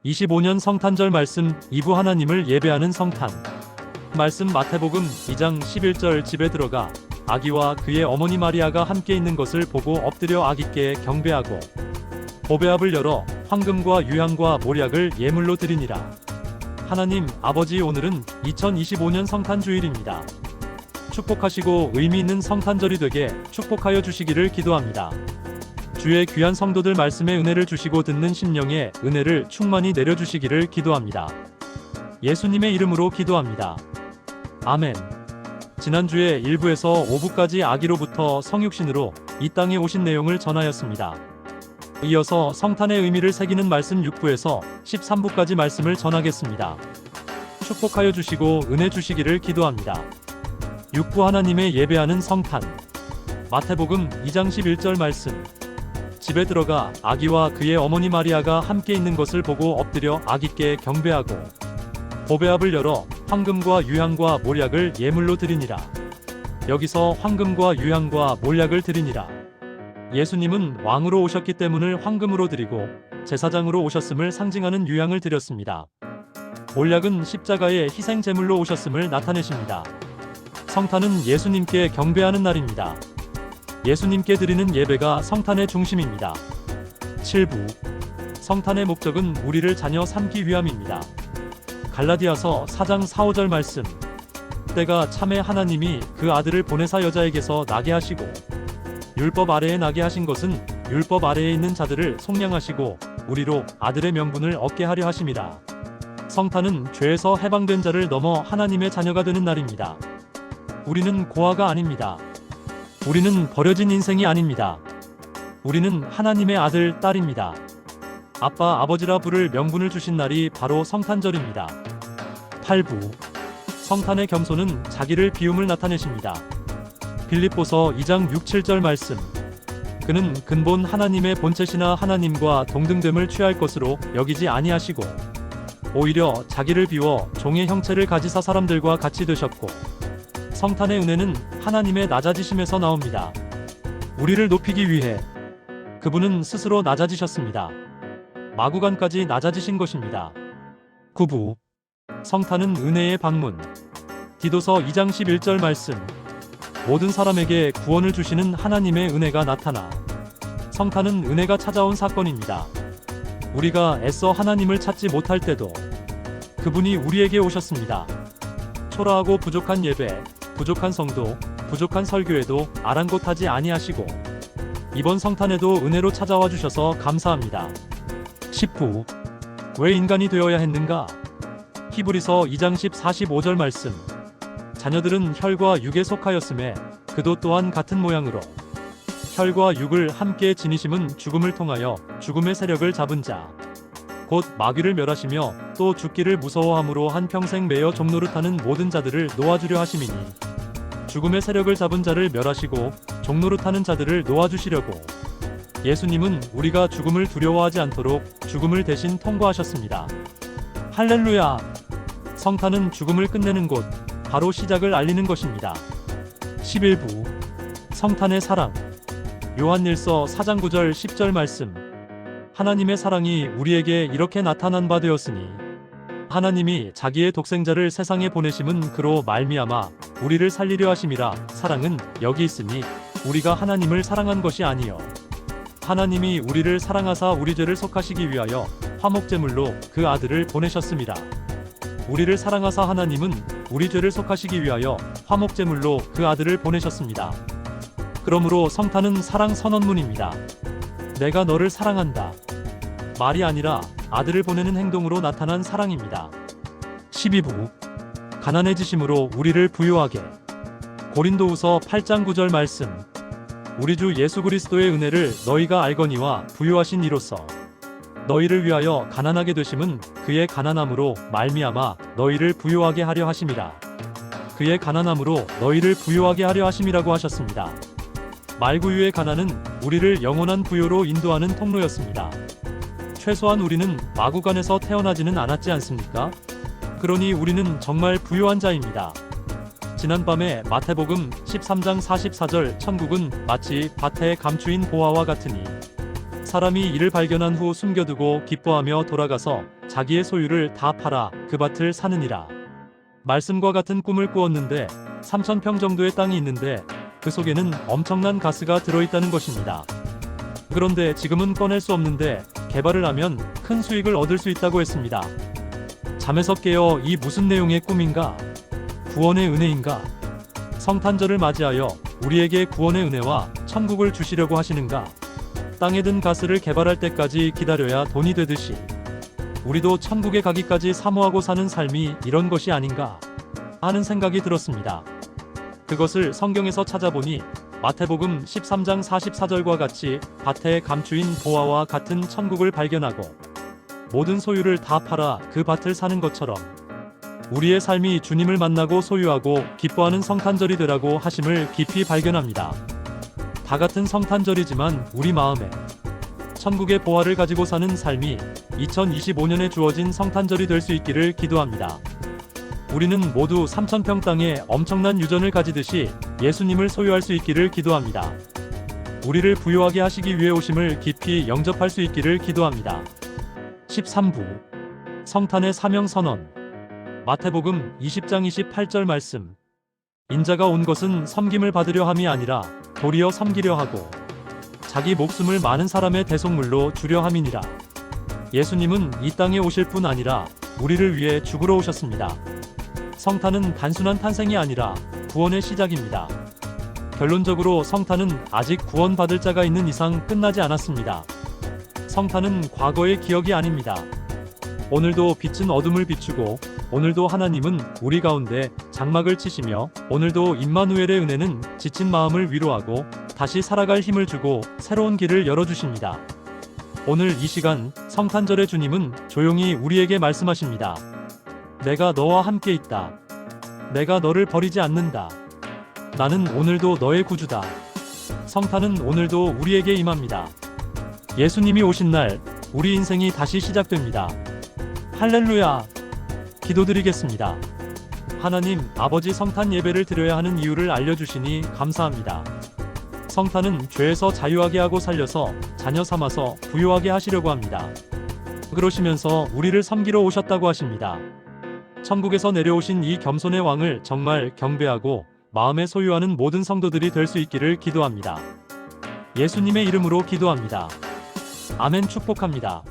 2025년 성탄절 말씀 2부 하나님을 예배하는 성탄 말씀 마태복음 2장 11절 집에 들어가 아기와 그의 어머니 마리아가 함께 있는 것을 보고 엎드려 아기께 경배하고 보배압을 열어 황금과 유향과 몰약을 예물로 드리니라. 하나님 아버지, 오늘은 2025년 성탄주일입니다. 축복하시고 의미 있는 성탄절이 되게 축복하여 주시기를 기도합니다. 주의 귀한 성도들 말씀의 은혜를 주시고 듣는 심령의 은혜를 충만히 내려주시기를 기도합니다. 예수님의 이름으로 기도합니다. 아멘. 지난주에 1부에서 5부까지 아기로부터 성육신으로 이 땅에 오신 내용을 전하였습니다. 이어서 성탄의 의미를 새기는 말씀 6부에서 13부까지 말씀을 전하겠습니다. 축복하여 주시고 은혜 주시기를 기도합니다. 6부 하나님의 예배하는 성탄 마태복음 2장 11절 말씀. 집에 들어가 아기와 그의 어머니 마리아가 함께 있는 것을 보고 엎드려 아기께 경배하고 보배압을 열어 황금과 유향과 몰약을 예물로 드리니라. 여기서 황금과 유향과 몰약을 드리니라. 예수님은 왕으로 오셨기 때문에 황금으로 드리고 제사장으로 오셨음을 상징하는 유향을 드렸습니다. 몰약은 십자가의 희생 제물로 오셨음을 나타내십니다. 성탄은 예수님께 경배하는 날입니다. 예수님께 드리는 예배가 성탄의 중심입니다. 7부 성탄의 목적은 우리를 자녀 삼기 위함입니다. 갈라디아서 4장 4-5절 말씀. 때가 참에 하나님이 그 아들을 보내사 여자에게서 나게 하시고 율법 아래에 나게 하신 것은 율법 아래에 있는 자들을 속량하시고 우리로 아들의 명분을 얻게 하려 하심이라. 성탄은 죄에서 해방된 자를 넘어 하나님의 자녀가 되는 날입니다. 우리는 고아가 아닙니다. 우리는 버려진 인생이 아닙니다. 우리는 하나님의 아들, 딸입니다. 아빠, 아버지라 부를 명분을 주신 날이 바로 성탄절입니다. 8부 성탄의 겸손은 자기를 비움을 나타내십니다. 빌립보서 2장 6-7절 말씀. 그는 근본 하나님의 본체시나 하나님과 동등됨을 취할 것으로 여기지 아니하시고 오히려 자기를 비워 종의 형체를 가지사 사람들과 같이 되셨고. 성탄의 은혜는 하나님의 낮아지심에서 나옵니다. 우리를 높이기 위해 그분은 스스로 낮아지셨습니다. 마구간까지 낮아지신 것입니다. 9부 성탄은 은혜의 방문. 디도서 2장 11절 말씀. 모든 사람에게 구원을 주시는 하나님의 은혜가 나타나. 성탄은 은혜가 찾아온 사건입니다. 우리가 애써 하나님을 찾지 못할 때도 그분이 우리에게 오셨습니다. 초라하고 부족한 예배, 부족한 성도, 부족한 설교에도 아랑곳하지 아니하시고 이번 성탄에도 은혜로 찾아와 주셔서 감사합니다. 10부 왜 인간이 되어야 했는가? 히브리서 2장 10-45절 말씀. 자녀들은 혈과 육에 속하였음에 그도 또한 같은 모양으로 혈과 육을 함께 지니심은 죽음을 통하여 죽음의 세력을 잡은 자 곧 마귀를 멸하시며 또 죽기를 무서워함으로 한평생 매여 종노릇하는 모든 자들을 놓아주려 하심이니 죽음의 세력을 잡은 자를 멸하시고 종노릇하는 자들을 놓아주시려고. 예수님은 우리가 죽음을 두려워하지 않도록 죽음을 대신 통과하셨습니다. 할렐루야! 성탄은 죽음을 끝내는 곳, 바로 시작을 알리는 것입니다. 11부 성탄의 사랑. 요한일서 4장 9절 10절 말씀. 하나님의 사랑이 우리에게 이렇게 나타난 바 되었으니 하나님이 자기의 독생자를 세상에 보내심은 그로 말미암아 우리를 살리려 하심이라. 사랑은 여기 있으니 우리가 하나님을 사랑한 것이 아니요 하나님이 우리를 사랑하사 우리 죄를 속하시기 위하여 화목제물로 그 아들을 보내셨음이라. 우리를 사랑하사 하나님은 우리 죄를 속하시기 위하여 화목제물로 그 아들을 보내셨습니다. 그러므로 성탄은 사랑 선언문입니다. 내가 너를 사랑한다. 말이 아니라 아들을 보내는 행동으로 나타난 사랑입니다. 12부 가난해지심으로 우리를 부유하게. 고린도후서 8장 9절 말씀. 우리 주 예수 그리스도의 은혜를 너희가 알거니와 부유하신 이로써 너희를 위하여 가난하게 되심은 그의 가난함으로 말미암아 너희를 부유하게 하려 하심이라. 그의 가난함으로 너희를 부유하게 하려 하심이라고 하셨습니다. 말구유의 가난은 우리를 영원한 부요로 인도하는 통로였습니다. 최소한 우리는 마구간에서 태어나지는 않았지 않습니까? 그러니 우리는 정말 부유한 자입니다. 지난밤에 마태복음 13장 44절 천국은 마치 밭에 감추인 보화와 같으니 사람이 이를 발견한 후 숨겨두고 기뻐하며 돌아가서 자기의 소유를 다 팔아 그 밭을 사느니라. 말씀과 같은 꿈을 꾸었는데 3,000평 정도의 땅이 있는데 그 속에는 엄청난 가스가 들어있다는 것입니다. 그런데 지금은 꺼낼 수 없는데 개발을 하면 큰 수익을 얻을 수 있다고 했습니다. 잠에서 깨어 이 무슨 내용의 꿈인가? 구원의 은혜인가? 성탄절을 맞이하여 우리에게 구원의 은혜와 천국을 주시려고 하시는가? 땅에 든 가스를 개발할 때까지 기다려야 돈이 되듯이 우리도 천국에 가기까지 사모하고 사는 삶이 이런 것이 아닌가 하는 생각이 들었습니다. 그것을 성경에서 찾아보니 마태복음 13장 44절과 같이 밭에 감추인 보화와 같은 천국을 발견하고 모든 소유를 다 팔아 그 밭을 사는 것처럼 우리의 삶이 주님을 만나고 소유하고 기뻐하는 성탄절이 되라고 하심을 깊이 발견합니다. 다 같은 성탄절이지만 우리 마음에 천국의 보화를 가지고 사는 삶이 2025년에 주어진 성탄절이 될 수 있기를 기도합니다. 우리는 모두 3,000평 땅에 엄청난 유전을 가지듯이 예수님을 소유할 수 있기를 기도합니다. 우리를 부유하게 하시기 위해 오심을 깊이 영접할 수 있기를 기도합니다. 13부 성탄의 사명 선언. 마태복음 20장 28절 말씀. 인자가 온 것은 섬김을 받으려 함이 아니라 도리어 섬기려 하고 자기 목숨을 많은 사람의 대속물로 주려 함이니라. 예수님은 이 땅에 오실 뿐 아니라 우리를 위해 죽으러 오셨습니다. 성탄은 단순한 탄생이 아니라 구원의 시작입니다. 결론적으로 성탄은 아직 구원받을 자가 있는 이상 끝나지 않았습니다. 성탄은 과거의 기억이 아닙니다. 오늘도 빛은 어둠을 비추고 오늘도 하나님은 우리 가운데 장막을 치시며 오늘도 임마누엘의 은혜는 지친 마음을 위로하고 다시 살아갈 힘을 주고 새로운 길을 열어주십니다. 오늘 이 시간 성탄절의 주님은 조용히 우리에게 말씀하십니다. 내가 너와 함께 있다. 내가 너를 버리지 않는다. 나는 오늘도 너의 구주다. 성탄은 오늘도 우리에게 임합니다. 예수님이 오신 날 우리 인생이 다시 시작됩니다. 할렐루야! 기도드리겠습니다. 하나님 아버지, 성탄 예배를 드려야 하는 이유를 알려주시니 감사합니다. 성탄은 죄에서 자유하게 하고 살려서 자녀 삼아서 부유하게 하시려고 합니다. 그러시면서 우리를 섬기러 오셨다고 하십니다. 천국에서 내려오신 이 겸손의 왕을 정말 경배하고 마음에 소유하는 모든 성도들이 될 수 있기를 기도합니다. 예수님의 이름으로 기도합니다. 아멘. 축복합니다.